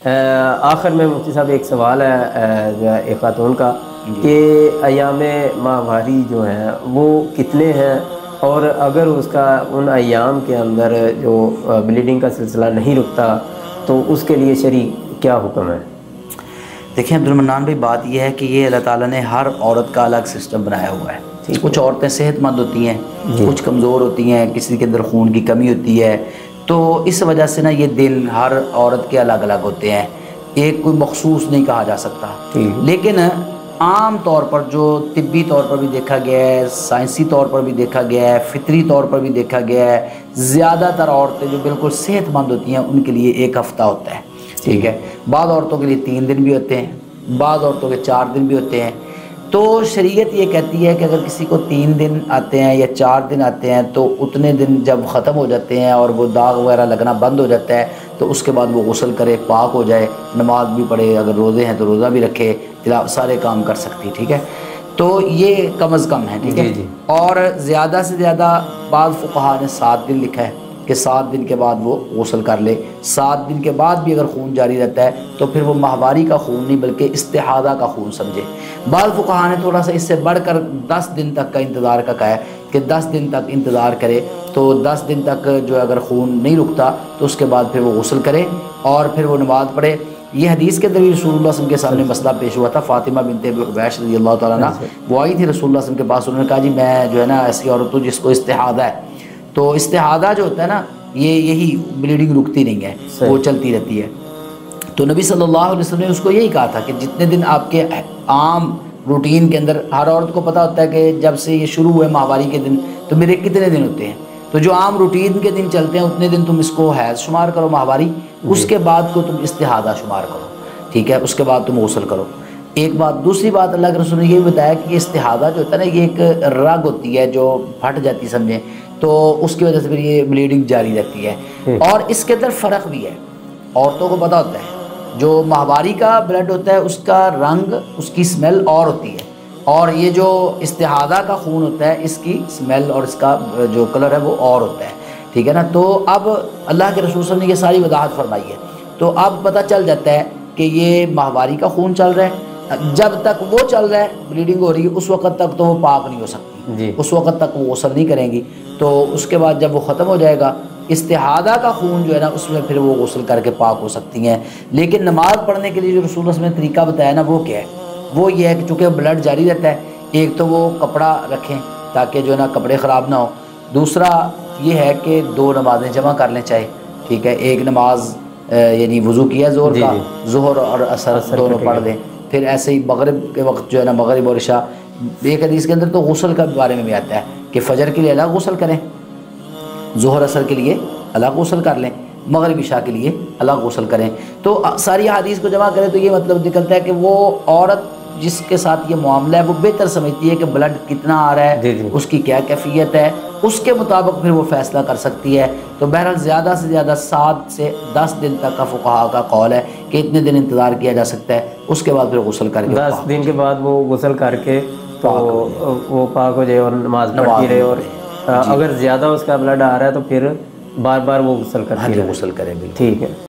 آخر میں مفتی صاحب ایک سوال ہے ایک خاتون کا کہ ایام ماہواری جو ہیں وہ کتنے ہیں، اور اگر اس کا ان ایام کے اندر جو بلیڈنگ کا سلسلہ نہیں رکتا تو اس کے لیے شرعی کیا حکم ہے؟ دیکھیں عبدالمنان بھائی، بات یہ ہے کہ یہ اللہ تعالیٰ نے ہر عورت کا الگ سسٹم بنایا ہوا ہے۔ کچھ عورتیں صحت مند ہوتی ہیں، کچھ کمزور ہوتی ہیں، کسی کے اندر خون کی کمی ہوتی ہے، تو اس وجہ سے نا یہ دن ہر عورت کے الگ الگ ہوتے ہیں، ایک کوئی مخصوص نہیں کہا جا سکتا۔ لیکن عام طور پر جو طبی طور پر بھی دیکھا گیا ہے، سائنسی طور پر بھی دیکھا گیا ہے، فطری طور پر بھی دیکھا گیا ہے، زیادہ تر عورتیں جو بالکل صحت مند ہوتی ہیں ان کے لیے ایک ہفتہ ہوتا ہے، ٹھیک ہے۔ بعض عورتوں کے لیے 3 دن بھی ہوتے ہیں، بعض عورتوں کے 4 دن بھی ہوتے ہیں۔ تو شریعت یہ کہتی ہے کہ اگر کسی کو 3 دن آتے ہیں یا 4 دن آتے ہیں تو اتنے دن جب ختم ہو جاتے ہیں اور وہ داغ وغیرہ لگنا بند ہو جاتا ہے تو اس کے بعد وہ غسل کرے، پاک ہو جائے، نماز بھی پڑھے، اگر روزے ہیں تو روزہ بھی رکھے، سارے کام کر سکتی، ٹھیک ہے۔ تو یہ کم از کم ہے، ٹھیک ہے۔ اور زیادہ سے زیادہ بعض فقہا نے 7 دن لکھا ہے کہ 7 دن کے بعد وہ غسل کر لے۔ 7 دن کے بعد بھی اگر خون جاری رہتا ہے تو پھر وہ ماہواری کا خون نہیں بلکہ استحاضہ کا خون سمجھے۔ بعض فقہا نے تھوڑا سا اس سے بڑھ کر 10 دن تک کا انتظار کا کہا ہے کہ 10 دن تک انتظار کرے، تو 10 دن تک جو اگر خون نہیں رکتا تو اس کے بعد پھر وہ غسل کرے اور پھر وہ نماز پڑھے۔ یہ حدیث کے اندر رسول اللہ صلی اللہ علیہ وسلم کے سامنے مسئلہ پیش ہوا تھا۔ فاطمہ بنت ابی حبیش رضی اللہ تعالیٰ عنہ وہ آئی تھی رسول اللہ صلی اللہ علیہ وسلم کے پاس، انہوں نے کہا جی میں جو ہے نا ایسی عورت ہوں جس کو استحاضہ ہے۔ تو استحاضہ جو ہوتا ہے نا یہی بلیڈنگ رکتی نہیں ہے، وہ چلتی رہتی ہے۔ تو نبی صلی اللہ علیہ وسلم نے اس کو یہی کہا تھا کہ جتنے دن آپ کے عام روٹین کے اندر، ہر عورت کو پتہ ہوتا ہے کہ جب سے یہ شروع ہوئے ماہواری کے دن تو میرے کتنے دن ہوتے ہیں، تو جو عام روٹین کے دن چلتے ہیں اتنے دن تم اس کو حیض شمار کرو ماہواری، اس کے بعد کو تم استحاضہ شمار کرو، ٹھیک ہے، اس کے بعد تم غسل کرو۔ ایک بات، دوسری بات اللہ کے رسول نے یہ بھی بتایا کہ یہ استحاضہ جو ہوتا ہے نا یہ ایک رگ ہوتی ہے جو پھٹ جاتی سمجھیں، تو اس کی وجہ سے پھر یہ بلیڈنگ جاری رہتی ہے۔ اور اس کے اندر فرق بھی ہے، عورتوں کو پتہ ہوتا ہے جو ماہواری کا بلڈ ہوتا ہے اس کا رنگ، اس کی سمیل اور ہوتی ہے، اور یہ جو استحاضہ کا خون ہوتا ہے اس کی سمیل اور اس کا جو کلر ہے وہ اور ہوتا ہے، ٹھیک ہے نا۔ تو اب اللہ کے رسول صلی اللہ علیہ وسلم نے یہ ساری وضاحت فرمائی ہے، تو اب پتہ چل جاتا ہے کہ یہ ماہواری کا خون چل رہا ہے، جب تک وہ چل رہا ہے بلیڈنگ ہو رہی ہے اس وقت تک تو وہ پاک نہیں ہو سکتی، اس وقت تک وہ غسل نہیں کریں گی۔ تو اس کے بعد جب وہ ختم ہو جائے گا استحاضہ کا خون جو ہے نا اس میں پھر وہ غسل کر کے پاک ہو سکتی ہیں۔ لیکن نماز پڑھنے کے لیے جو رسول اللہ صلی اللہ علیہ وسلم نے طریقہ بتایا نا وہ کیا ہے، وہ یہ ہے کہ چونکہ بلڈ جاری رہتا ہے، ایک تو وہ کپڑا رکھیں تاکہ جو ہے نا کپڑے خراب نہ ہو، دوسرا یہ ہے کہ 2 نمازیں جمع کر لیں چاہے، ٹھیک ہے، ایک نماز یعنی وضو کیا ظہر کا، ظہر اور عصر دونوں پڑھ لیں، پھر ایسے ہی مغرب کے وقت جو ہے نا مغرب اور عشاء۔ ایک حدیث کے اندر تو غسل کے بارے میں بھی آتا ہے کہ فجر کے لیے الگ غسل کریں، ظہر عصر کے لیے الگ غسل کر لیں، مغرب عشاء کے لیے الگ غسل کریں۔ تو ساری حدیث کو جمع کریں تو یہ مطلب نکلتا ہے کہ وہ عورت جس کے ساتھ یہ معاملہ ہے وہ بہتر سمجھتی ہے کہ بلڈ کتنا آ رہا ہے، اس کی کیا کیفیت ہے، اس کے مطابق پھر وہ فیصلہ کر سکتی ہے۔ تو بہرحال زیادہ سے زیادہ 7 سے 10 دن تک کا فقہا کا قول ہے کہ اتنے دن انتظار کیا جا سکتا ہے، اس کے بعد پھر غسل کر کے 10 دن کے بعد وہ غسل کر کے تو وہ پاک ہو جائے اور نماز پڑھتی رہے، اور اگر زیادہ اس کا بلڈ آ رہا ہے تو پھر بار بار وہ غسل کرتی رہے، غسل کرے، ٹھیک ہے۔